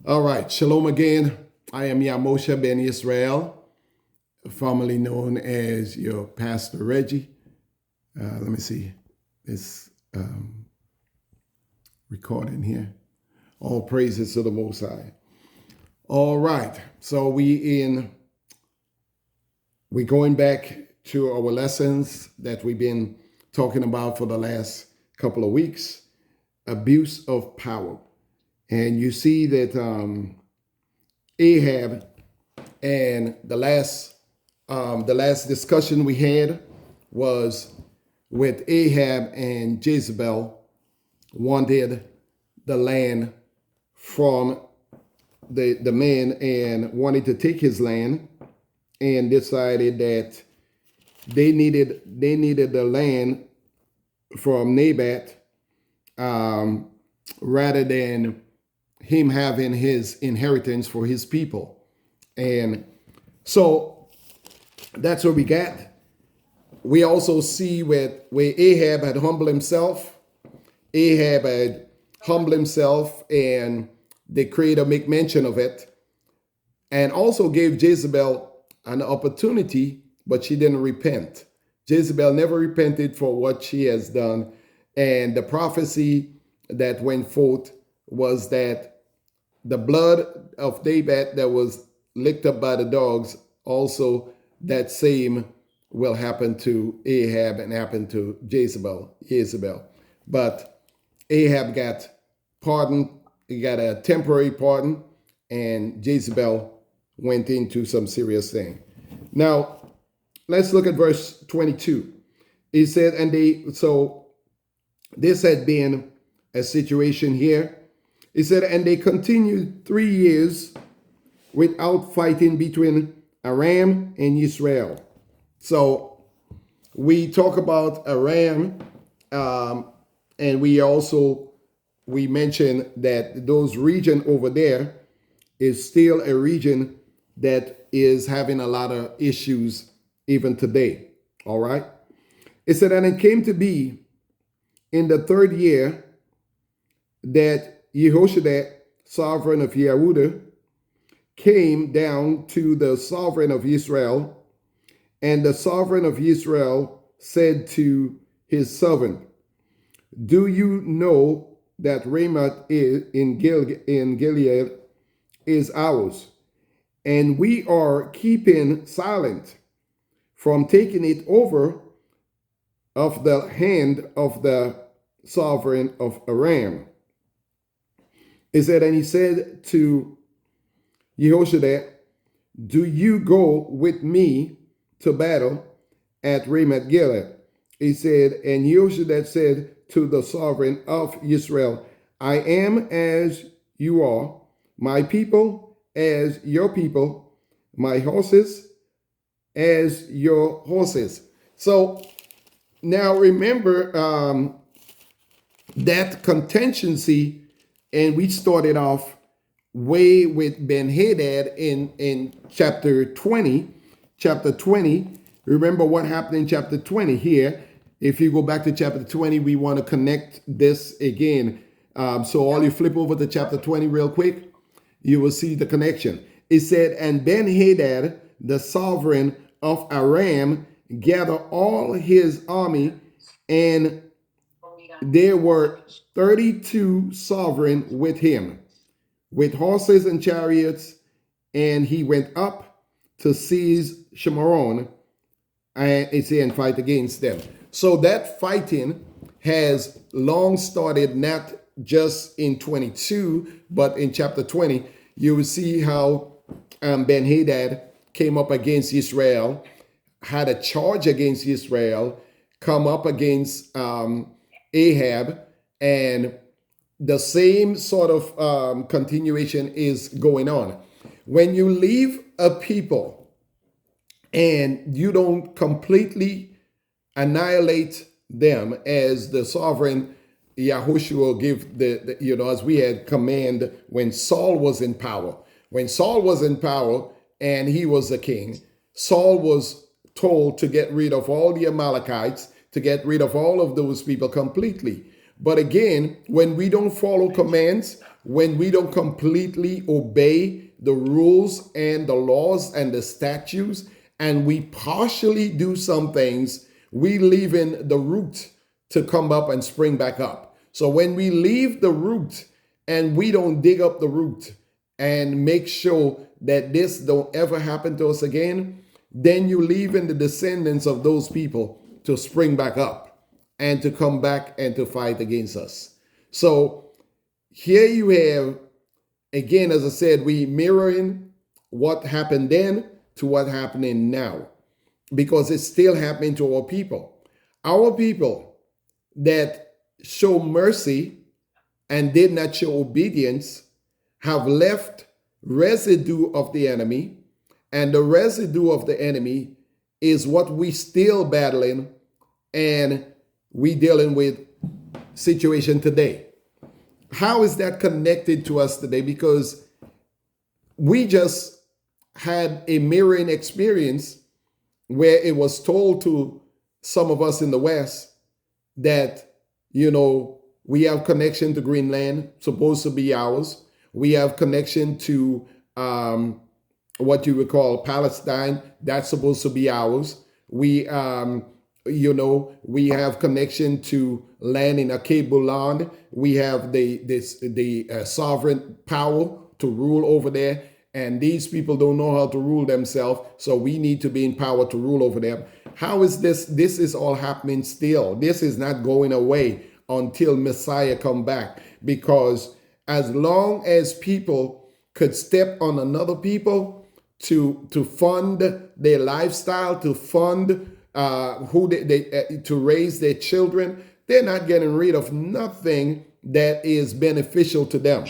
All right, shalom again. I am Yamosha Ben Israel, formerly known as your Pastor Reggie. Let me see this recording here. All praises to the Most High. All right, so we're going back to our lessons that we've been talking about for the last couple of weeks. Abuse of power. And you see that Ahab and the last discussion we had was with Ahab and Jezebel wanted the land from the man and wanted to take his land and decided that they needed the land from Naboth rather than him having his inheritance for his people. And so that's what we got. We also see where Ahab had humbled himself. Ahab had humbled himself, and the Creator make mention of it, and also gave Jezebel an opportunity, but she didn't repent. Jezebel never repented for what she has done. And the prophecy that went forth was that the blood of Naboth that was licked up by the dogs, also that same will happen to Ahab and happen to Jezebel. But Ahab got pardoned, he got a temporary pardon, and Jezebel went into some serious thing. Now, let's look at verse 22. He said, so this had been a situation here. He said, and they continued 3 years without fighting between Aram and Israel. So we talk about Aram, and we mentioned that those region over there is still a region that is having a lot of issues even today. All right. It said, and it came to be in the 3rd year that Yehoshaphat, sovereign of Yehudah, came down to the sovereign of Israel, and the sovereign of Israel said to his servant, do you know that Ramoth in Gilead is ours, and we are keeping silent from taking it over of the hand of the sovereign of Aram? It said, and he said to Yehoshaphat, do you go with me to battle at Ramoth Gilead? He said, and Yehoshaphat said to the sovereign of Israel, I am as you are, my people as your people, my horses as your horses. So now remember that contingency. And we started off way with Ben-Hadad in chapter 20. Chapter 20, remember what happened in chapter 20 here. If you go back to chapter 20, we want to connect this again. So all you flip over to chapter 20 real quick, you will see the connection. It said, and Ben-Hadad, the sovereign of Aram, gathered all his army, and there were 32 sovereign with him, with horses and chariots, and he went up to seize Shemaron and fight against them. So that fighting has long started, not just in 22, but in chapter 20. You will see how Ben-Hadad came up against Israel, had a charge against Israel, come up against Ahab, and the same sort of continuation is going on. When you leave a people and you don't completely annihilate them, as the sovereign Yahushua give as we had command when Saul was in power. When Saul was in power and he was the king, Saul was told to get rid of all the Amalekites, to get rid of all of those people completely. But again, when we don't follow commands, when we don't completely obey the rules and the laws and the statutes, and we partially do some things, we leave in the root to come up and spring back up. So when we leave the root and we don't dig up the root and make sure that this don't ever happen to us again, then you leave in the descendants of those people to spring back up and to come back and to fight against us. So here you have, again, as I said, we mirroring what happened then to what happening now, because it's still happening to our people. Our people that show mercy and did not show obedience have left residue of the enemy, and the residue of the enemy is what we still battling and we dealing with situation today. How is that connected to us today? Because we just had a mirroring experience where it was told to some of us in the West that, we have connection to Greenland, supposed to be ours. We have connection to what you would call Palestine, that's supposed to be ours. We have connection to land in Akebul land. We have the sovereign power to rule over there. And these people don't know how to rule themselves. So we need to be in power to rule over them. How is this? This is all happening still. This is not going away until Messiah come back. Because as long as people could step on another people to fund their lifestyle, to fund to raise their children, they're not getting rid of nothing that is beneficial to them.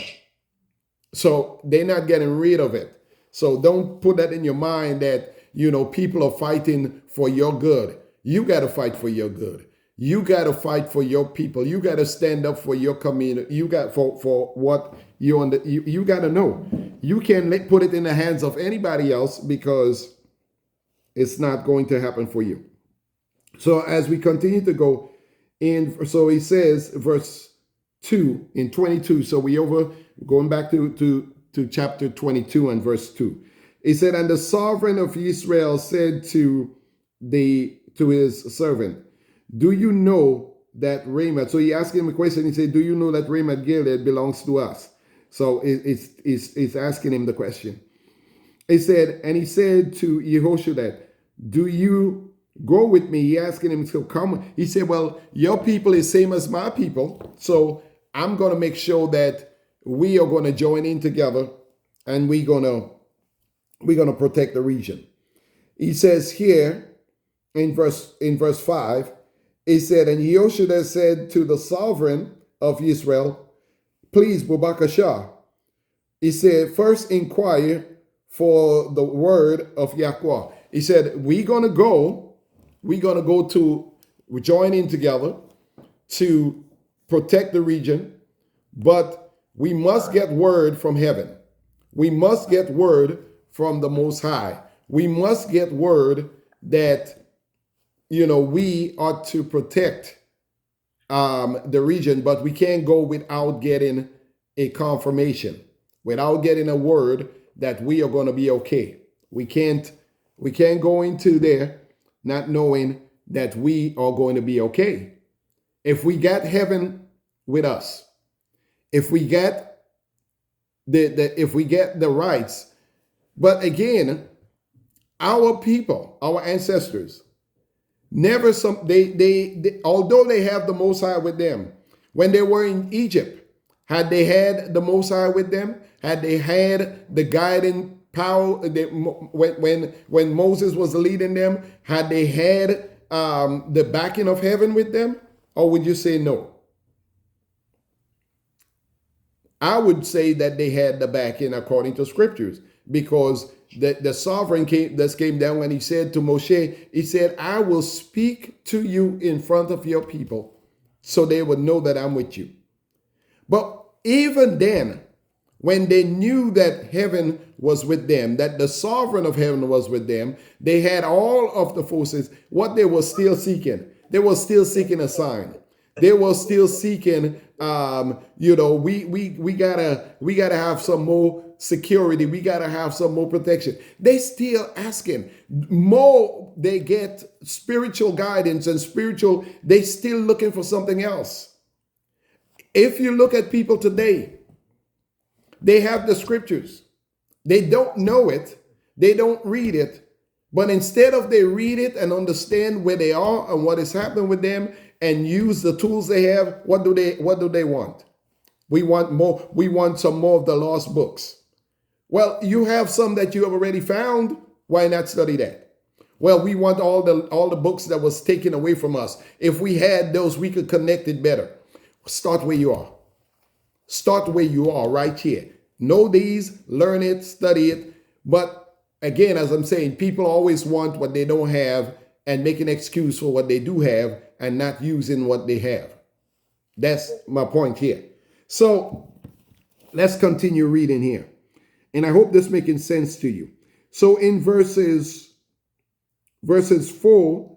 So they're not getting rid of it. So don't put that in your mind that, people are fighting for your good. You got to fight for your good. You got to fight for your people. You got to stand up for your community. You got for what you got to know. You can't put it in the hands of anybody else, because it's not going to happen for you. So as we continue to go in, so he says, verse 2 in 22. So going back to chapter 22 and verse 2. He said, and the sovereign of Israel said to his servant, do you know that Ramoth? So he asked him a question. He said, do you know that Ramoth Gilead belongs to us? So it's asking him the question. He said to Yehoshaphat, do you go with me? He asking him to come. He said, well, your people is same as my people. So I'm going to make sure that we are going to join in together, and we're going to protect the region. He says here in verse 5, he said, and Yehoshaphat said to the sovereign of Israel, please, Bubakashah. He said, first inquire for the word of Yahweh. He said, we're going to go join in together to protect the region, but we must get word from heaven. We must get word from the Most High. We must get word that, we ought to protect the region, but we can't go without getting a confirmation, without getting a word that we are going to be okay. We can't go into there not knowing that we are going to be okay. If we get heaven with us, if we get the rights, but again, our people, our ancestors, although they have the Most High with them, when they were in Egypt, had they had the Most High with them, had they had the guiding power, when Moses was leading them, had they had the backing of heaven with them, or would you say no? I would say that they had the backing according to scriptures, because the sovereign came down and he said to Moshe, he said, I will speak to you in front of your people so they would know that I'm with you. But even then, when they knew that heaven was with them, that the sovereign of heaven was with them, they had all of the forces. What they were still seeking, they were still seeking a sign. They were still seeking We gotta have some more security. We gotta have some more protection. They still asking more. They get spiritual guidance and spiritual. They still looking for something else. If you look at people today, they have the scriptures. They don't know it. They don't read it. But instead of they read it and understand where they are and what is happening with them and use the tools they have, what do they want? We want more. We want some more of the lost books. Well, you have some that you have already found. Why not study that? Well, we want all the books that was taken away from us. If we had those, we could connect it better. Start where you are. Start where you are right here. Know these, learn it, study it. But again, as I'm saying, people always want what they don't have and make an excuse for what they do have and not using what they have. That's my point here. So let's continue reading here. And I hope this making sense to you. So in verses 4,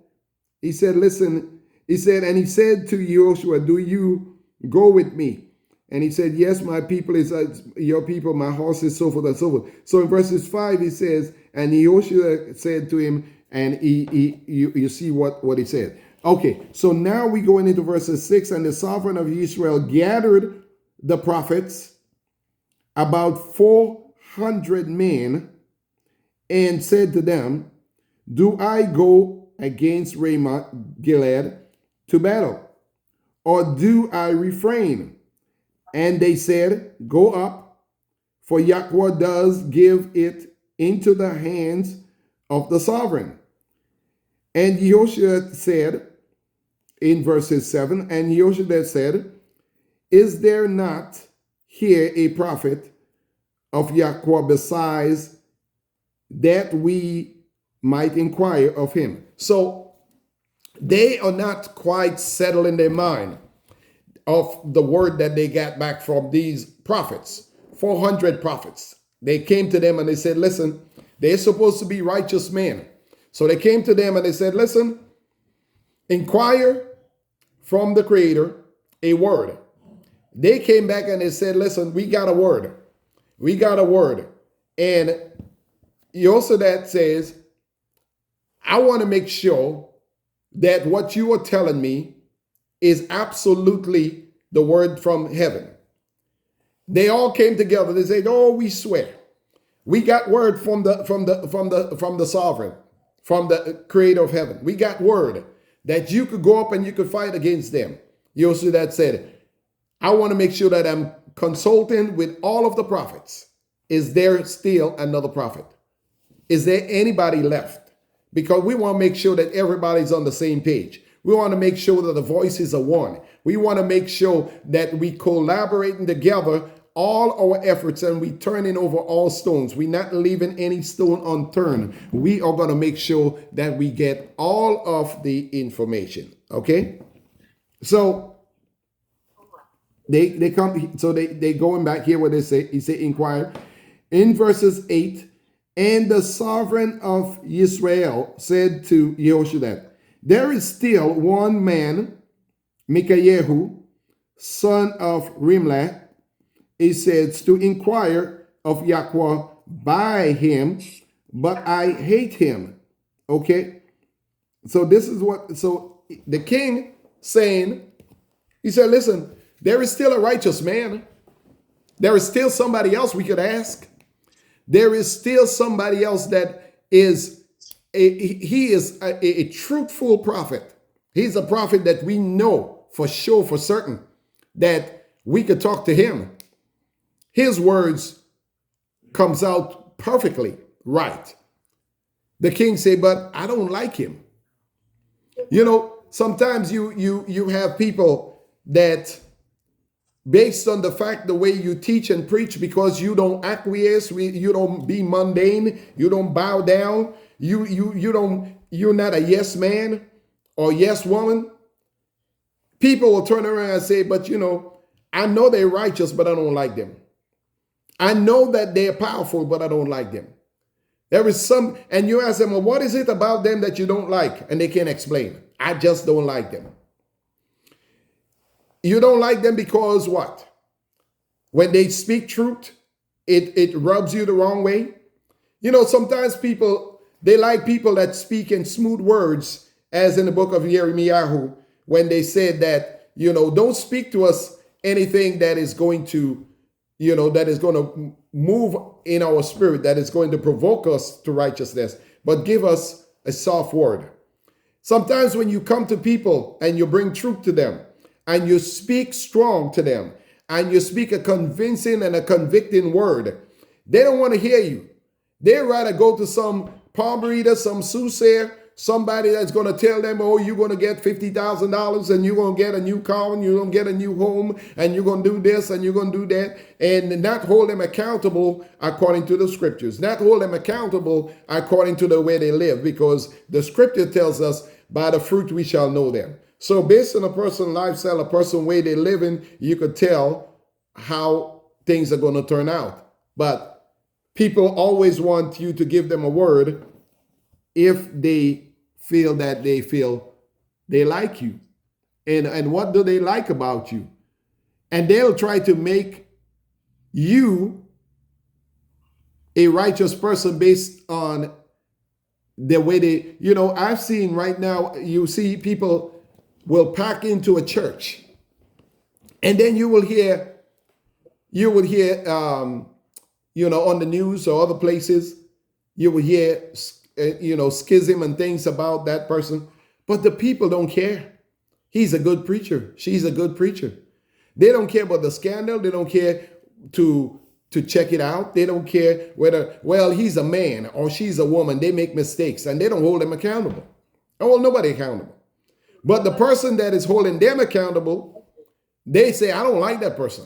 he said, listen, he said, and he said to Joshua, do you go with me? And he said, yes, my people is your people, my horses, so forth and so forth. So in verses 5, he says, and Joshua said to him, and you see what he said. Okay, so now we go into verses 6, and the sovereign of Israel gathered the prophets, about 400 men, and said to them, do I go against Ramoth Gilead to battle, or do I refrain? And they said, go up, for Yahweh does give it into the hands of the sovereign. And Joshua said, in verses 7, and Joshua said, is there not here a prophet of Yahweh besides that we might inquire of him? So they are not quite settled in their mind of the word that they got back from these prophets, 400 prophets. They came to them and they said, listen, they're supposed to be righteous men. So they came to them and they said, listen, inquire from the Creator a word. They came back and they said, listen, we got a word. We got a word. And Yosadat says, I want to make sure that what you are telling me is absolutely the word from heaven. They all came together. They said, oh, we swear. We got word from the sovereign, from the creator of heaven. We got word that you could go up and you could fight against them. Yosadat said, I want to make sure that I'm consulting with all of the prophets. Is there still another prophet? Is there anybody left? Because we want to make sure that everybody's on the same page. We want to make sure that the voices are one. We want to make sure that we collaborating together all our efforts and we turning over all stones. We're not leaving any stone unturned. We are going to make sure that we get all of the information. Okay? So they come, so they going back here where they say, he said, inquire. In verses 8, and the sovereign of Israel said to Yehoshua, there is still one man, Mikayehu, son of Rimlah, he says, to inquire of Yahweh by him, but I hate him. Okay? So this is what, so the king saying, he said, listen, there is still a righteous man. There is still somebody else we could ask. There is still somebody else that is a truthful prophet. He's a prophet that we know for sure, for certain, that we could talk to him. His words comes out perfectly right. The king said, but I don't like him. You know, sometimes you have people that, based on the fact the way you teach and preach, because you don't acquiesce, you don't be mundane, you don't bow down, you're not a yes man or yes woman. People will turn around and say, but you know, I know they're righteous, but I don't like them. I know that they're powerful, but I don't like them. There is some, and you ask them, well, what is it about them that you don't like? And they can't explain. I just don't like them. You don't like them because what? When they speak truth, it rubs you the wrong way. You know, sometimes people, they like people that speak in smooth words, as in the book of Jeremiah, when they said that, you know, don't speak to us anything that is going to, you know, that is going to move in our spirit, that is going to provoke us to righteousness, but give us a soft word. Sometimes when you come to people and you bring truth to them and you speak strong to them and you speak a convincing and a convicting word, they don't want to hear you. They'd rather go to some palm reader, some soothsayer, somebody that's going to tell them, oh, you're going to get $50,000 and you're going to get a new car and you're going to get a new home and you're going to do this and you're going to do that, and not hold them accountable according to the scriptures, not hold them accountable according to the way they live, because the scripture tells us by the fruit we shall know them. So based on a person's lifestyle, a person's way they living, you could tell how things are going to turn out. But people always want you to give them a word if they feel they like you. And what do they like about you? And they'll try to make you a righteous person based on the way they, you know, I've seen right now, you see people will pack into a church and then you will hear, you know, on the news or other places, you will hear, you know, schism and things about that person, but the people don't care. He's a good preacher. She's a good preacher. They don't care about the scandal. They don't care to check it out. They don't care whether, well, he's a man or she's a woman. They make mistakes and they don't hold them accountable. I hold nobody accountable. But the person that is holding them accountable, they say, I don't like that person,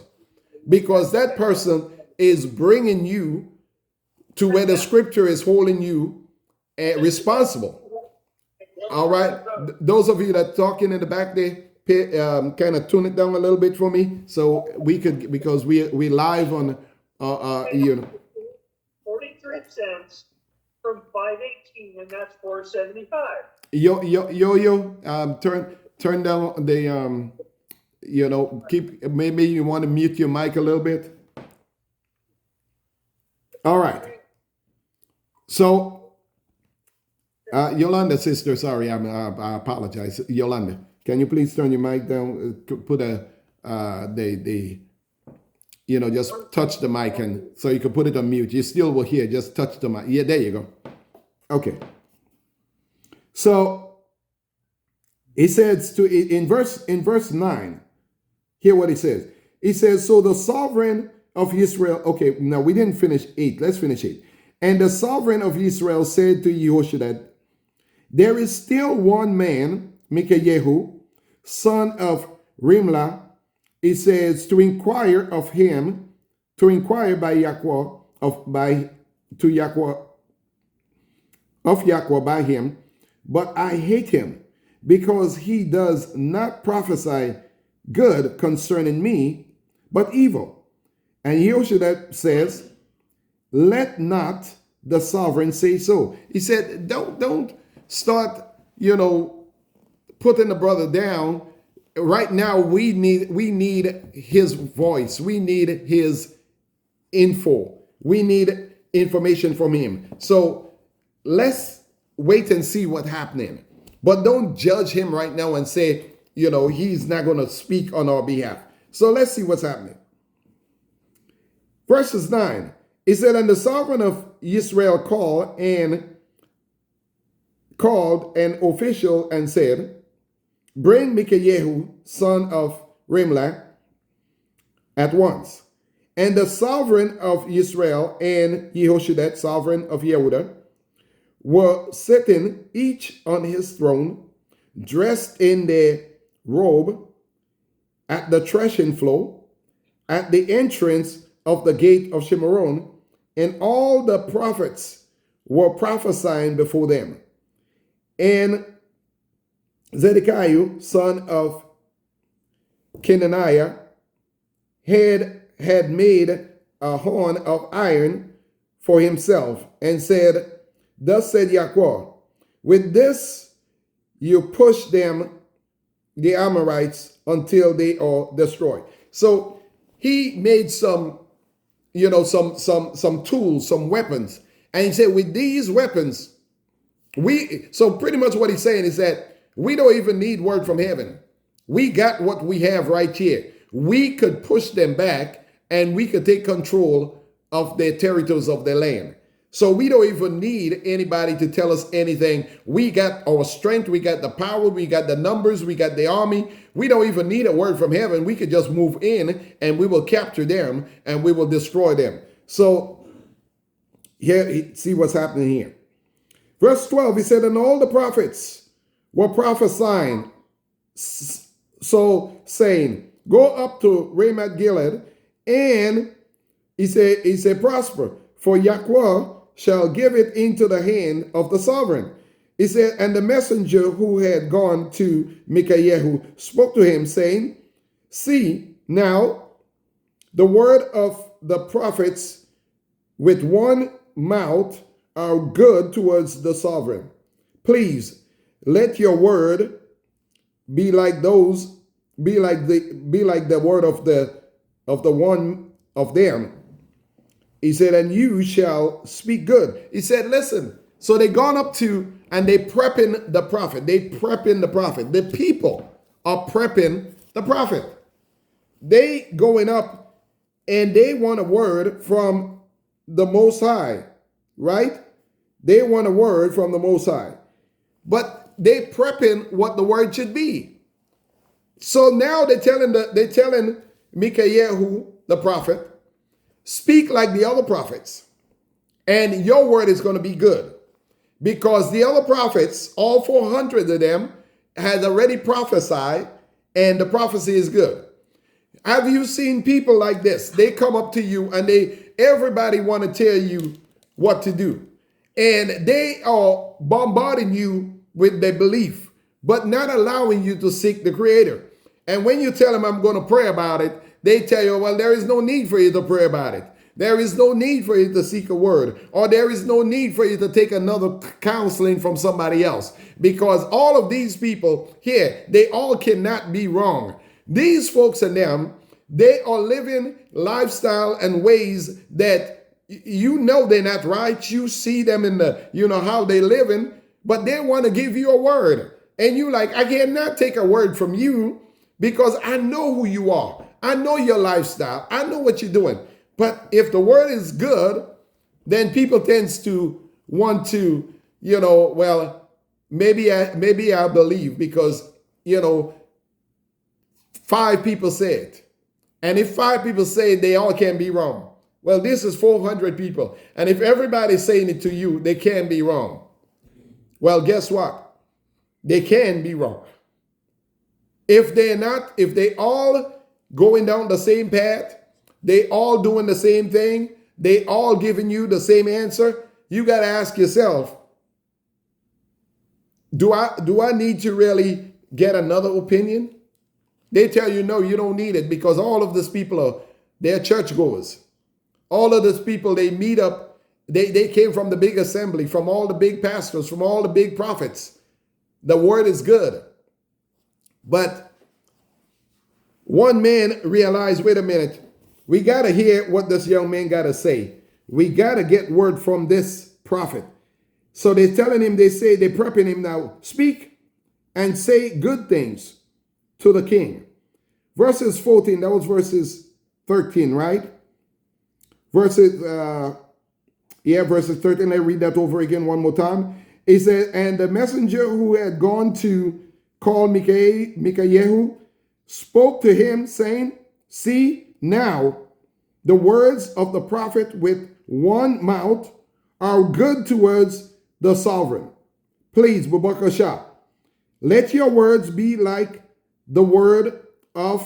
because that person is bringing you to where the scripture is holding you responsible. All right. Those of you that talking in the back there, kind of tune it down a little bit for me, so we could, because we live on you know, 43 cents from 518, and that's 475. Turn down the you know, keep, maybe you want to mute your mic a little bit. All right. So Yolanda, sister, sorry, I apologize. Yolanda, can you please turn your mic down? Put you know, just touch the mic, and so you can put it on mute. You still will hear. Just touch the mic. Yeah, there you go. Okay. So he says in verse 9. Hear what he says. He says, so the sovereign of Israel. Okay, now we didn't finish 8. Let's finish 8. And the sovereign of Israel said to Yehoshaphat, there is still one man, Mikayehu, son of Rimlah. He says, to inquire by Yahweh by him, but I hate him, because he does not prophesy good concerning me, but evil. And Yehoshaphat says, let not the sovereign say so. He said, don't start, you know, putting the brother down. Right now, we need his voice. We need his info. We need information from him. So let's wait and see what's happening. But don't judge him right now and say, you know, he's not going to speak on our behalf. So let's see what's happening. Verses 9. It said, and the sovereign of Israel called an official and said, bring Mikayehu, son of Rimlah, at once. And the sovereign of Israel and Yehoshaphat, sovereign of Yehudah, were sitting each on his throne, dressed in their robe, at the threshing floor, at the entrance of the gate of Shimeron, and all the prophets were prophesying before them. And Zedekiah, son of Kenaniah, had made a horn of iron for himself, and said, thus said Yahweh, with this you push them the Amorites until they are destroyed. So he made some, some tools, some weapons. And he said, with these weapons, so pretty much what he's saying is that we don't even need word from heaven. We got what we have right here. We could push them back and we could take control of their territories of their land. So we don't even need anybody to tell us anything. We got our strength, we got the power, we got the numbers, we got the army. We don't even need a word from heaven. We could just move in and we will capture them and we will destroy them. So here, see what's happening here. Verse 12, he said, and all the prophets were prophesying, so saying, go up to Ramoth Gilead, and he said, prosper, for Yahweh shall give it into the hand of the sovereign. He said, and the messenger who had gone to Micaiah spoke to him, saying, see, now the word of the prophets with one mouth are good towards the sovereign. Please let your word be like those, be like the word of the one of them. He said, and you shall speak good. He said, listen. So they gone up to, and they prepping the prophet. They prepping the prophet. The people are prepping the prophet. They going up and they want a word from the Most High, right? They want a word from the Most High. But they prepping what the word should be. So now they're telling Micaiah, the prophet, speak like the other prophets, and your word is going to be good. Because the other prophets, all 400 of them, had already prophesied, and the prophecy is good. Have you seen people like this? They come up to you and everybody want to tell you what to do. And they are bombarding you with their belief, but not allowing you to seek the Creator. And when you tell them, I'm going to pray about it, they tell you, well, there is no need for you to pray about it. There is no need for you to seek a word, or there is no need for you to take another counseling from somebody else, because all of these people here, they all cannot be wrong. These folks and them, they are living lifestyle and ways that they're not right. You see them in how they living, but they want to give you a word. And you like, I cannot take a word from you because I know who you are. I know your lifestyle. I know what you're doing. But if the word is good, then people tends to want to, well, maybe I believe because, 5 people say it. And if 5 people say it, they all can be wrong. Well, this is 400 people. And if everybody's saying it to you, they can be wrong. Well, guess what? They can be wrong. If they all going down the same path, they all doing the same thing, they all giving you the same answer, you got to ask yourself, do I need to really get another opinion? They tell you, no, you don't need it, because all of these people they're churchgoers. All of these people, they meet up, they came from the big assembly, from all the big pastors, from all the big prophets. The word is good. But one man realized, wait a minute, we got to hear what this young man got to say. We got to get word from this prophet. So they're telling him, they're prepping him now, speak and say good things to the king. Verses 14, that was verses 13, right? Verses 13, let's read that over again one more time. It said, and the messenger who had gone to call Micaiah spoke to him, saying, see, now the words of the prophet with one mouth are good towards the sovereign. Please, Babakasha, let your words be like the word of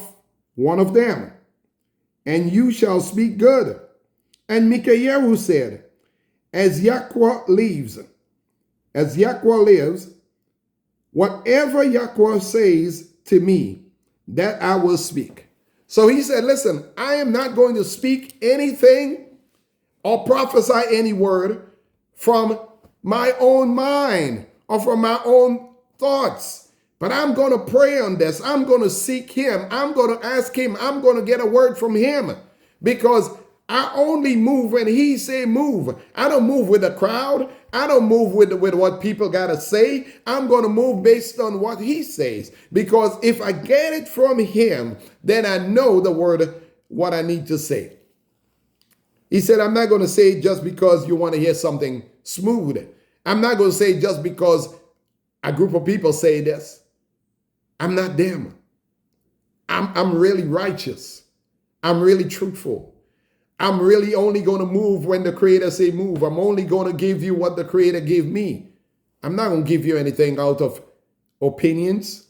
one of them, and you shall speak good. And Micaiah said, as Yahweh lives, whatever Yahweh says to me, that I will speak. So he said, listen, I am not going to speak anything or prophesy any word from my own mind or from my own thoughts, But I'm going to pray on this. I'm going to seek him. I'm going to ask him. I'm going to get a word from him, because I only move when he say move. I don't move with the crowd. I don't move with what people got to say. I'm going to move based on what he says, because if I get it from him, then I know the word, what I need to say. He said, I'm not going to say just because you want to hear something smooth. I'm not going to say just because a group of people say this. I'm not them. I'm really righteous. I'm really truthful. I'm really only going to move when the Creator say move. I'm only going to give you what the Creator gave me. I'm not going to give you anything out of opinions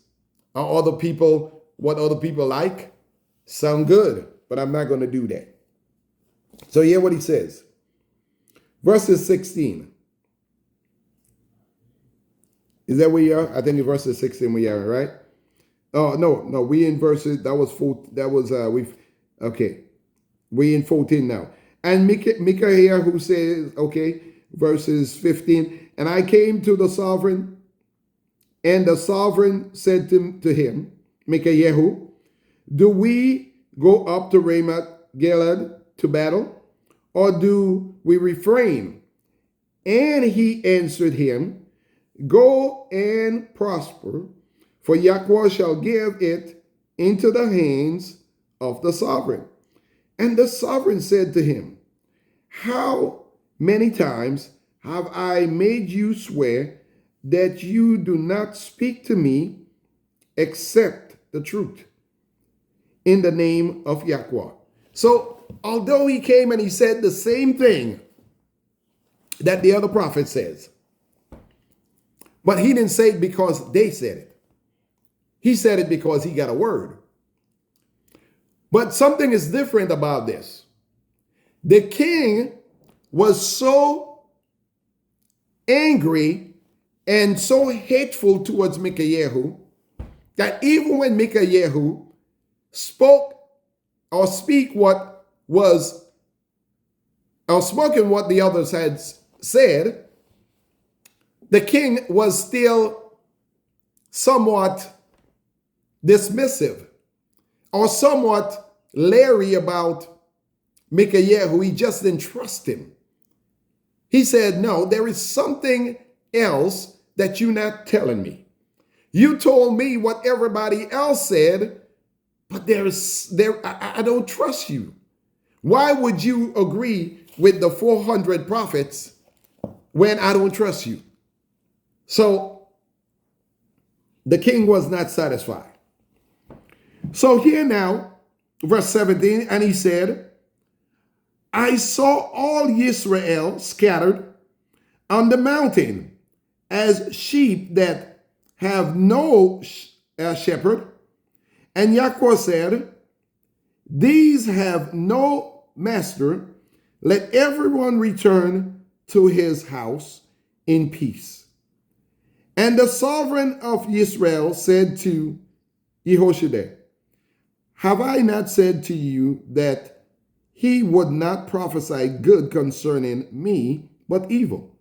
or other people, what other people like. Sound good, but I'm not going to do that. So hear what he says. Verses 16. Is that where you are? I think in verses 16 we are, right? Oh, no, we in verses, that was, we in 14 now. And Micah here who says, okay, verses 15, and I came to the sovereign, and the sovereign said to him, Micah, do we go up to Ramoth Gilead to battle, or do we refrain? And he answered him, go and prosper, for Yahweh shall give it into the hands of the sovereign. And the sovereign said to him, how many times have I made you swear that you do not speak to me except the truth in the name of Yahweh? So although he came and he said the same thing that the other prophet says, but he didn't say it because they said it. He said it because he got a word. But something is different about this. The king was so angry and so hateful towards Micaiah that even when Micaiah spoke or spoken what the others had said, the king was still somewhat dismissive or somewhat leery about Micaiah. He just didn't trust him. He said, no, there is something else that you're not telling me. You told me what everybody else said, but I don't trust you. Why would you agree with the 400 prophets when I don't trust you? So the king was not satisfied. So here now, verse 17, and he said, I saw all Israel scattered on the mountain as sheep that have no shepherd. And Yahweh said, these have no master. Let everyone return to his house in peace. And the sovereign of Israel said to Yehoshua, have I not said to you that he would not prophesy good concerning me, but evil?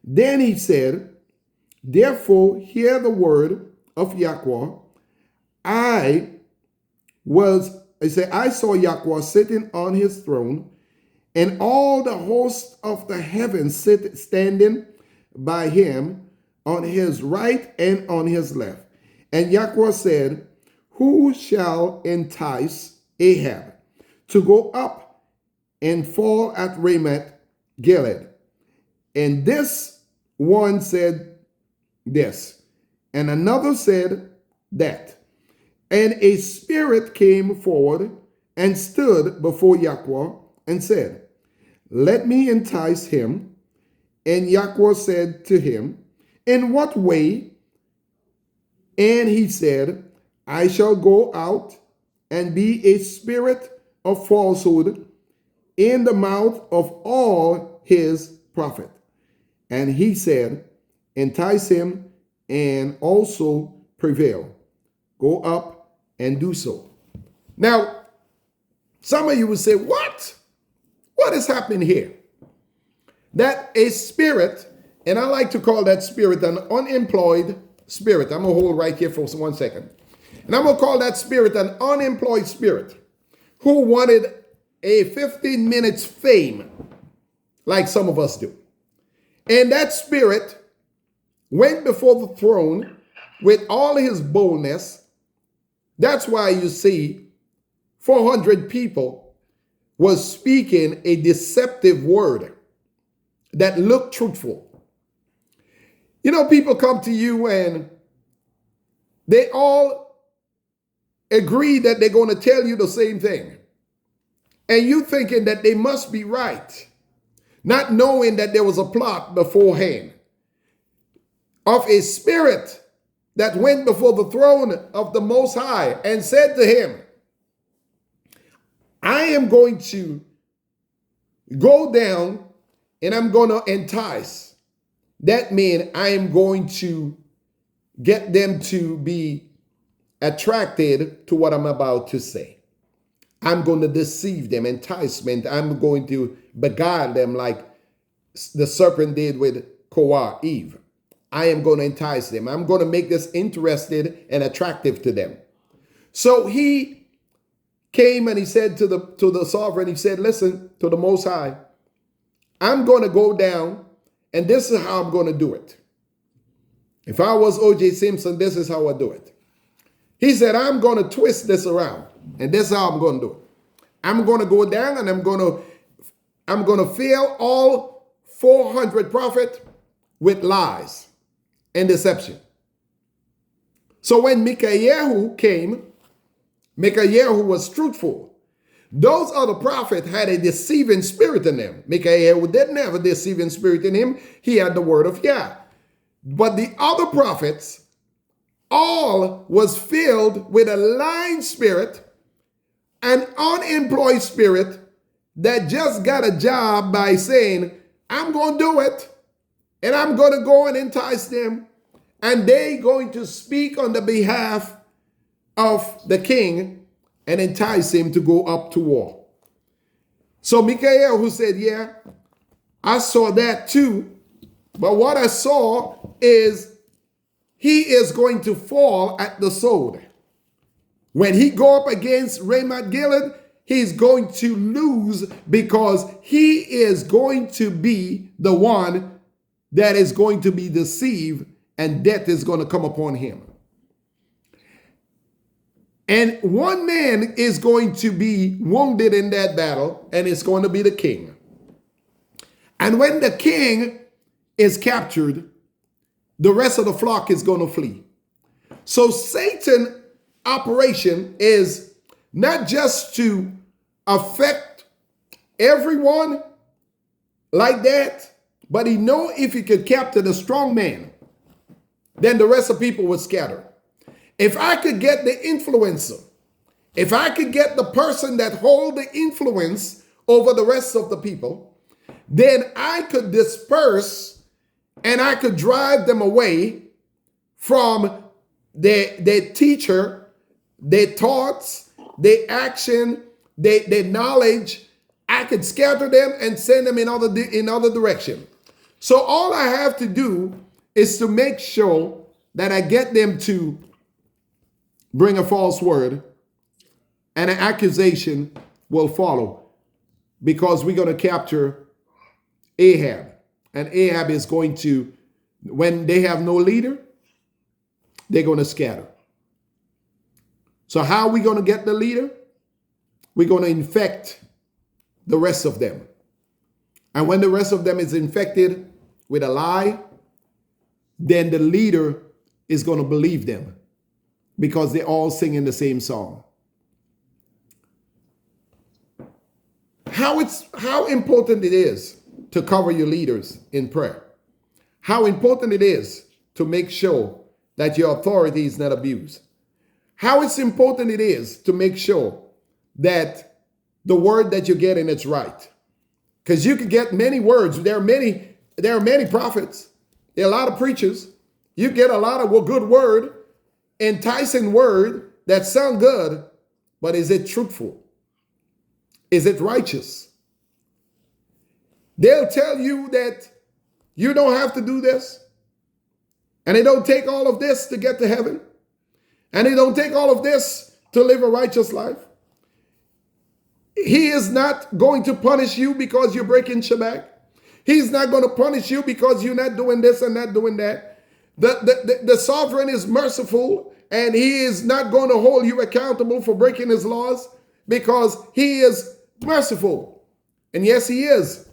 Then he said, therefore hear the word of Yahweh. I saw Yahweh sitting on his throne, and all the hosts of the heavens standing by him on his right and on his left. And Yahweh said, who shall entice Ahab to go up and fall at Ramoth Gilead? And this one said this, and another said that. And a spirit came forward and stood before Yahweh and said, let me entice him. And Yahweh said to him, in what way? And he said, I shall go out and be a spirit of falsehood in the mouth of all his prophets. And he said, entice him and also prevail. Go up and do so. Now, some of you will say, what? What is happening here? That a spirit, and I like to call that spirit an unemployed spirit. I'm going to hold right here for 1 second. And I'm going to call that spirit an unemployed spirit who wanted a 15 minutes fame like some of us do. And that spirit went before the throne with all his boldness. That's why you see 400 people was speaking a deceptive word that looked truthful. You know, people come to you and they all agree that they're going to tell you the same thing. And you thinking that they must be right, not knowing that there was a plot beforehand of a spirit that went before the throne of the Most High and said to him, I am going to go down and I'm going to entice. That means I am going to get them to be attracted to what I'm about to say. I'm going to deceive them, enticement. I'm going to beguile them like the serpent did with Eve. I am going to entice them. I'm going to make this interested and attractive to them. So he came and he said to the sovereign, he said, listen, to the Most High, I'm going to go down and this is how I'm going to do it. If I was O.J. Simpson, this is how I do it. He said, I'm going to twist this around and this is how I'm going to do it. I'm going to go down and I'm going to fill all 400 prophets with lies and deception. So when Micaiah came, Micaiah was truthful. Those other prophets had a deceiving spirit in them. Micaiah didn't have a deceiving spirit in him. He had the word of Yah. But the other prophets, all was filled with a lying spirit, an unemployed spirit that just got a job by saying, I'm going to do it. And I'm going to go and entice them. And they going to speak on the behalf of the king and entice him to go up to war. So Micaiah who said, yeah, I saw that too. But what I saw is he is going to fall at the sword. When he go up against Ramoth Gilead, he's going to lose because he is going to be the one that is going to be deceived and death is going to come upon him. And one man is going to be wounded in that battle, and it's going to be the king. And when the king is captured, the rest of the flock is going to flee. So Satan's operation is not just to affect everyone like that, but he know if he could capture the strong man, then the rest of people would scatter. If I could get the influencer, if I could get the person that hold the influence over the rest of the people, then I could disperse and I could drive them away from their teacher, their thoughts, their action, their knowledge. I could scatter them and send them in other direction. So all I have to do is to make sure that I get them to bring a false word, and an accusation will follow because we're going to capture Ahab. And Ahab is going to, when they have no leader, they're going to scatter. So how are we going to get the leader? We're going to infect the rest of them. And when the rest of them is infected with a lie, then the leader is going to believe them, because they're all singing the same song. How important it is to cover your leaders in prayer. How important it is to make sure that your authority is not abused. How it's important it is to make sure that the word that you're getting is right. Because you could get many words. There are many prophets. There are a lot of preachers. You get a lot of good word, enticing word that sound good, but is it truthful? Is it righteous? They'll tell you that you don't have to do this, And it don't take all of this to get to heaven. And it don't take all of this to live a righteous life. He is not going to punish you because you're breaking Shabbat. He's not going to punish you because you're not doing this and not doing that. The sovereign is merciful, and he is not going to hold you accountable for breaking his laws because he is merciful. And yes, he is.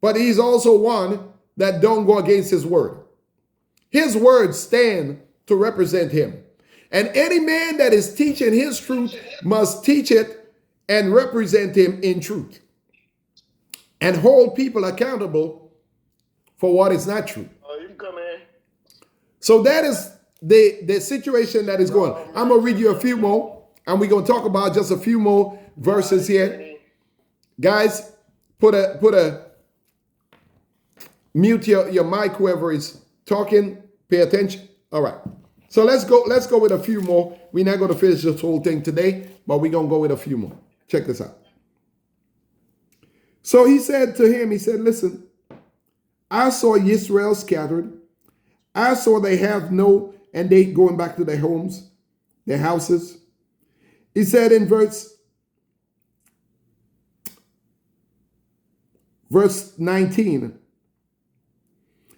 But he's also one that don't go against his word. His words stand to represent him. And any man that is teaching his truth must teach it and represent him in truth. And hold people accountable for what is not true. Oh, you can come in. So that is the situation that is going. I'm going to read you a few more, and we're going to talk about just a few more verses here. Guys, put a mute your mic, whoever is talking, pay attention. All right. So let's go with a few more. We're not going to finish this whole thing today, but we're going to go with a few more. Check this out. So he said to him, he said, listen, I saw Israel scattered. I saw they have no, and they going back to their homes, their houses. He said in verse 19,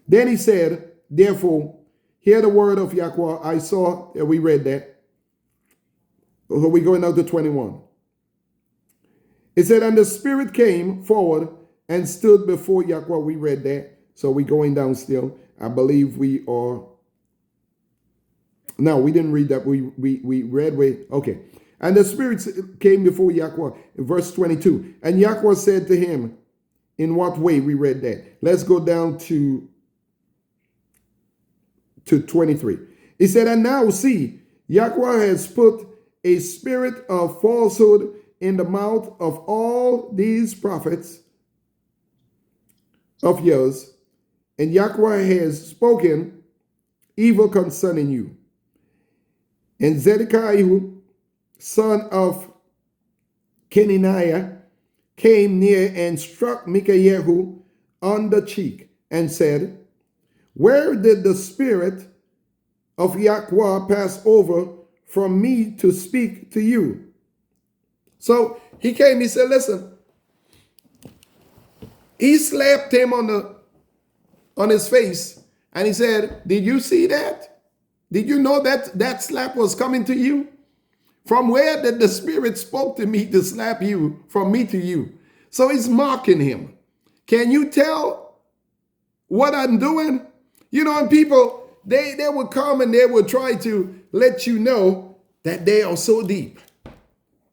then he said, therefore, hear the word of Yahweh. I saw, we read that. So we're going out to 21. It said, and the Spirit came forward and stood before Yahweh. We read that. So we're going down still. I believe we are. No, we didn't read that. We read okay. And the Spirit came before Yahweh. Verse 22. And Yahweh said to him, in what way? We read that. Let's go down to 23. He said, and now see, Yahweh has put a spirit of falsehood in the mouth of all these prophets of yours, and Yahweh has spoken evil concerning you. And Zedekiah, son of Kenaniah, came near and struck Micaiah on the cheek and said, where did the spirit of Yahweh pass over from me to speak to you? So he came, he said, listen, he slapped him on his face, and he said, did you see that? Did you know that slap was coming to you? From where did the Spirit spoke to me to slap you from me to you? So he's mocking him. Can you tell what I'm doing? You know, and people, they would come and they would try to let you know that they are so deep,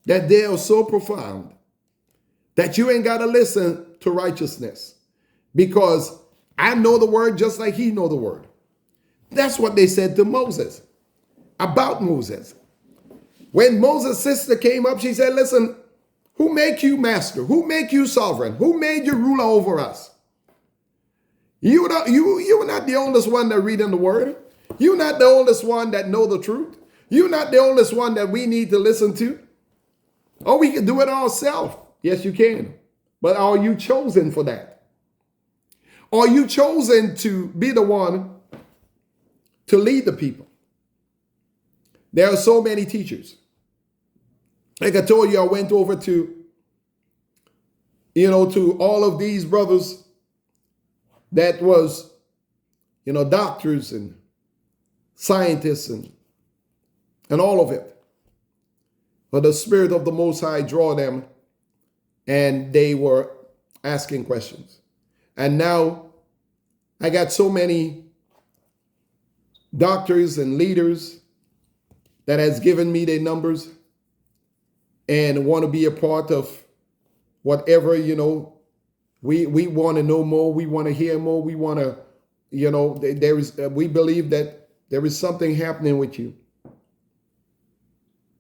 that they are so profound, that you ain't got to listen to righteousness because I know the word just like he know the word. That's what they said to Moses, about Moses. When Moses' sister came up, she said, listen, who make you master? Who make you sovereign? Who made you ruler over us? You were not the oldest one that read in the word. You're not the oldest one that know the truth. You're not the oldest one that we need to listen to. Oh, we can do it ourselves. Yes, you can. But are you chosen for that? Are you chosen to be the one to lead the people? There are so many teachers. Like I told you, I went over to all of these brothers that was, doctors and scientists and all of it. But the Spirit of the Most High draw them, and they were asking questions. And now I got so many doctors and leaders that has given me their numbers and want to be a part of whatever, we want to know more. We want to hear more. We want to, we believe that there is something happening with you.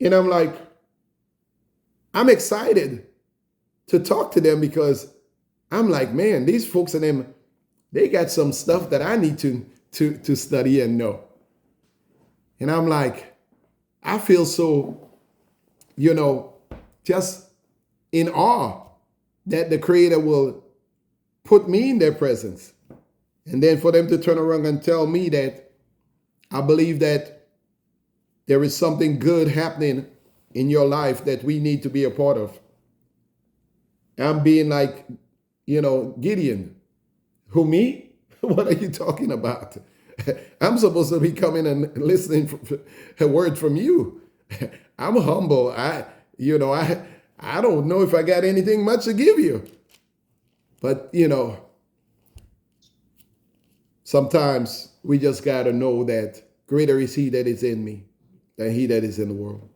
And I'm like, I'm excited to talk to them because I'm like, man, these folks and them, they got some stuff that I need to study and know. And I'm like, I feel so, just in awe that the Creator will put me in their presence. And then for them to turn around and tell me that I believe that there is something good happening in your life that we need to be a part of. I'm being like, Gideon. Who, me? What are you talking about? I'm supposed to be coming and listening for a word from you. I'm humble. I don't know if I got anything much to give you. But, sometimes we just got to know that greater is he that is in me than he that is in the world.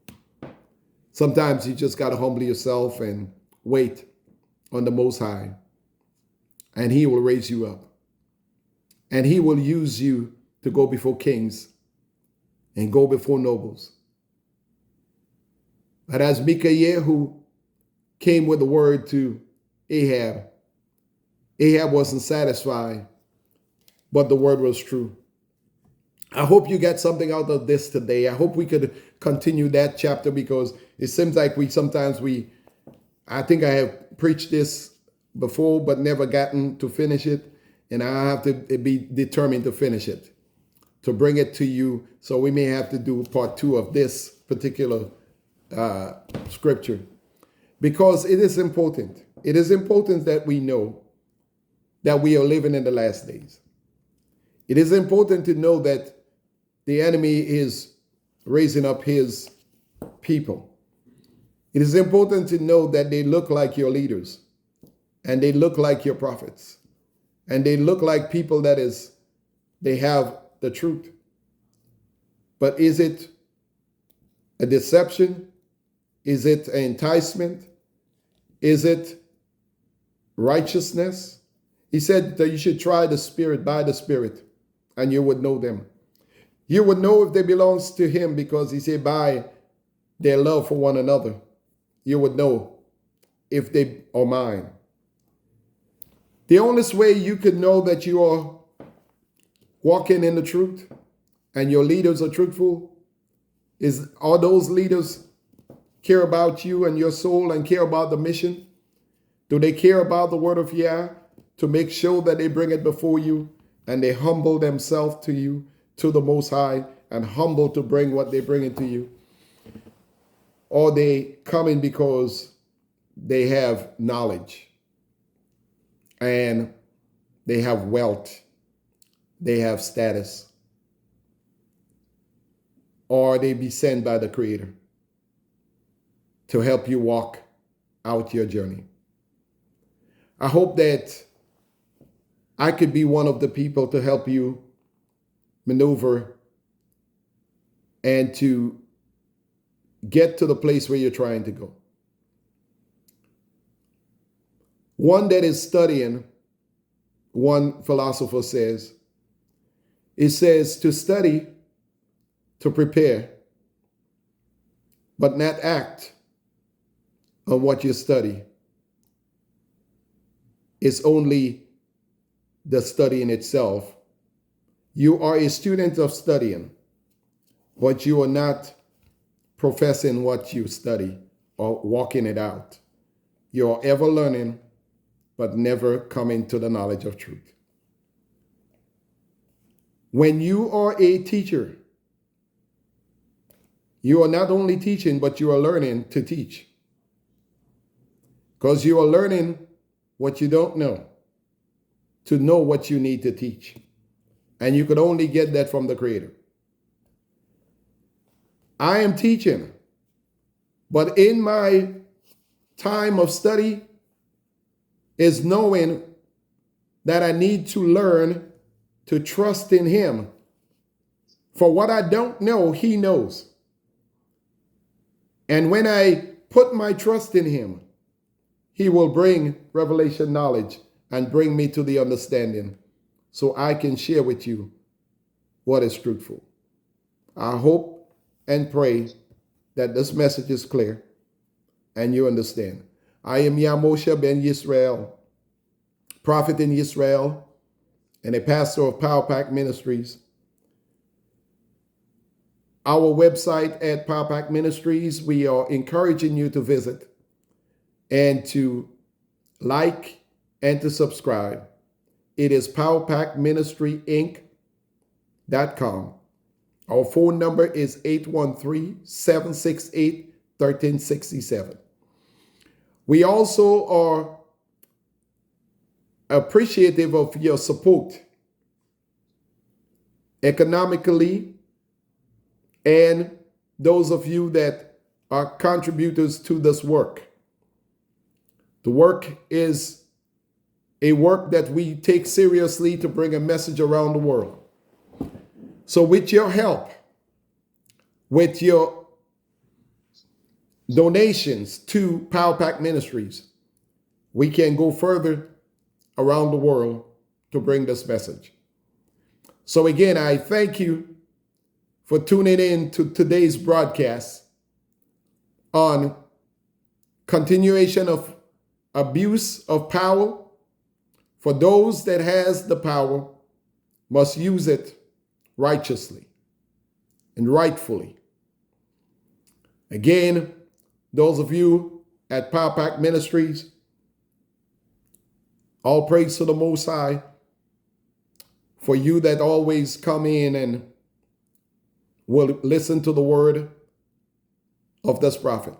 Sometimes you just got to humble yourself and wait on the Most High, and he will raise you up. And he will use you to go before kings and go before nobles. But as Micaiah, who came with the word to Ahab, Ahab wasn't satisfied, but the word was true. I hope you get something out of this today. I hope we could continue that chapter, because it seems like I think I have preached this before, but never gotten to finish it. And I have to be determined to finish it, to bring it to you. So we may have to do part 2 of this particular scripture, because it is important. It is important that we know that we are living in the last days. It is important to know that the enemy is raising up his people. It is important to know that they look like your leaders, and they look like your prophets, and they look like people they have the truth. But is it a deception? Is it an enticement? Is it righteousness? He said that you should try the Spirit by the Spirit, and you would know them. You would know if they belongs to him, because he said by their love for one another, you would know if they are mine. The only way you could know that you are walking in the truth and your leaders are truthful is, are those leaders care about you and your soul and care about the mission? Do they care about the word of Yah, to make sure that they bring it before you and they humble themselves to you, to the Most High, and humble to bring what they bring into you? Or they coming because they have knowledge and they have wealth, they have status, or they be sent by the Creator to help you walk out your journey? I hope that I could be one of the people to help you maneuver and to get to the place where you're trying to go. One that is studying, one philosopher says, it says to study, to prepare, but not act on what you study. It's only the study in itself. You are a student of studying, but you are not professing what you study or walking it out. You are ever learning, but never coming to the knowledge of truth. When you are a teacher, you are not only teaching, but you are learning to teach. Because you are learning what you don't know, to know what you need to teach. And you could only get that from the Creator. I am teaching, but in my time of study is knowing that I need to learn to trust in Him. For what I don't know, He knows. And when I put my trust in Him, He will bring revelation knowledge and bring me to the understanding so I can share with you what is truthful. I hope and pray that this message is clear and you understand. I am Yamosha Ben Yisrael, prophet in Israel and a pastor of Power Pack Ministries. Our website at Power Pack Ministries, we are encouraging you to visit and to like and to subscribe. It is powerpackministryinc.com. Our phone number is 813-768-1367. We also are appreciative of your support economically, and those of you that are contributors to this work. The work is a work that we take seriously to bring a message around the world. So with your help, with your donations to Power Pack Ministries, we can go further around the world to bring this message. So again, I thank you for tuning in to today's broadcast on continuation of abuse of power. For those that has the power must use it righteously and rightfully. Again, those of you at Power Pack Ministries, all praise to the Most High for you that always come in and will listen to the word of this prophet.